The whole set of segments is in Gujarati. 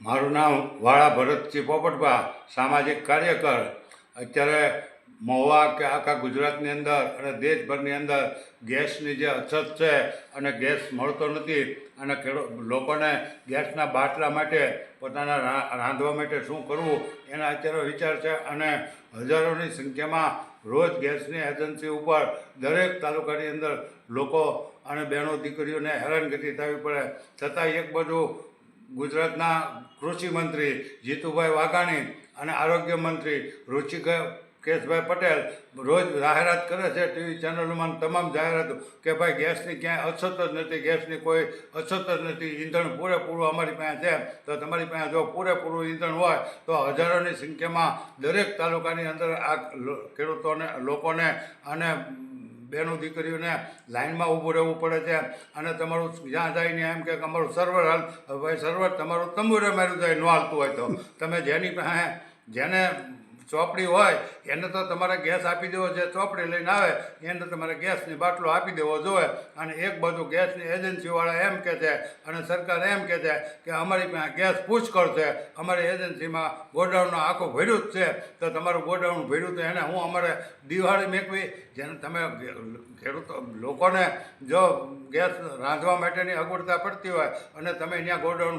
મારું નામ વાળા ભરતસિંહ પોપટભા, સામાજિક કાર્યકર. અત્યારે મહુવા કે આખા ગુજરાતની અંદર અને દેશભરની અંદર ગેસની જે અછત છે અને ગેસ મળતો નથી અને લોકોને ગેસના બાટલા માટે પોતાના રાંધવા માટે શું કરવું એના અત્યારે વિચાર છે. અને હજારોની સંખ્યામાં રોજ ગેસની એજન્સી ઉપર દરેક તાલુકાની અંદર લોકો અને બહેનો દીકરીઓને હેરાનગતિ થવી પડે. છતાં એક બાજુ ગુજરાતના કૃષિ મંત્રી જીતુભાઈ વાઘાણી અને આરોગ્ય મંત્રી ઋષિકેશભાઈ પટેલ રોજ જાહેરાત કરે છે ટીવી ચેનલોમાં તમામ જાહેરાતો કે ભાઈ ગેસની ક્યાંય અછત જ નથી, ગેસની કોઈ અછત જ નથી, ઈંધણ પૂરેપૂરું અમારી પાસે છે. તો તમારી પાસે જો પૂરેપૂરું ઈંધણ હોય તો હજારોની સંખ્યામાં દરેક તાલુકાની અંદર આ ખેડૂતોને, લોકોને અને બહેનો દીકરીઓને લાઇનમાં ઊભું રહેવું પડે છે. અને તમારું જ્યાં જાય ને એમ કે અમારું સર્વર હાલ, ભાઈ સર્વર તમારું તંબુરે માર્યું જાય ન હાલતું હોય તો તમે જેની પાસે જેને ચોપડી હોય એને તો તમારે ગેસ આપી દેવો, જે ચોપડી લઈને આવે એને તમારે ગેસની બાટલો આપી દેવો જોઈએ. અને એક બાજુ ગેસની એજન્સીવાળા એમ કહે છે અને સરકાર એમ કહે છે કે અમારી પાસે ગેસ પુષ્કળ છે, અમારી એજન્સીમાં ગોડાઉનનું આખું ભર્યું જ છે. તો તમારું ગોડાઉન ભર્યું તો એને હું અમારે દિવાળી મેકવી? જેને તમે ખેડૂતો લોકોને જો ગેસ રાંધવા માટેની અગવડતા પડતી હોય અને તમે ત્યાં ગોડાઉન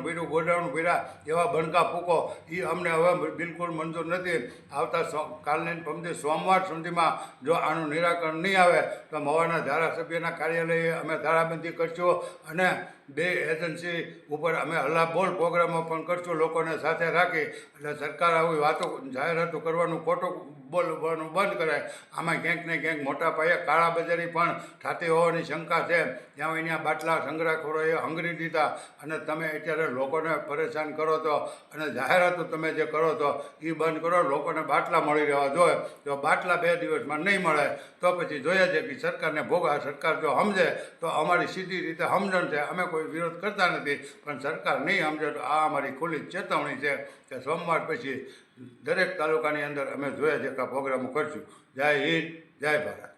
ભર્યા એવા બણકા ફૂકો, એ અમને હવે બિલકુલ મંજૂર નથી. આવતા કાલની પમદી સોમવાર સુધીમાં જો આનું નિરાકરણ નહીં આવે તો મહુવાના ધારાસભ્યના કાર્યાલયે અમે ધારાબંધી કરશું અને બે એજન્સી ઉપર અમે હલ્લાબોલ પ્રોગ્રામો પણ કરશું લોકોને સાથે રાખી. એટલે સરકાર આવી વાતો જાહેરાતો કરવાનું, ખોટું બોલવાનું બંધ કરે. આમાં ક્યાંક ને ક્યાંક મોટા પાયે કાળાબજારી પણ થતી હોવાની શંકા છે. ત્યાં અહીંયા બાટલા સંગ્રહખોરોએ હંગરી દીધા અને તમે અત્યારે લોકોને પરેશાન કરો છો અને જાહેરાતો તમે જે કરો છો એ બંધ કરો. લોકોને બાટલા મળી રહેવા જોઈએ. જો બાટલા 2 દિવસમાં નહીં મળે તો પછી જોઈએ છે કે સરકારને ભોગા. સરકાર જો સમજે તો અમારી સીધી રીતે સમજણ છે, અમે કોઈ વિરોધ કરતા નથી, પણ સરકાર નહીં સમજે તો આ અમારી ખુલ્લી ચેતવણી છે કે સોમવાર પછી દરેક તાલુકાની અંદર અમે જોઈએ છે કે પ્રોગ્રામો કરશું. જય હિન્દ, જય ભારત.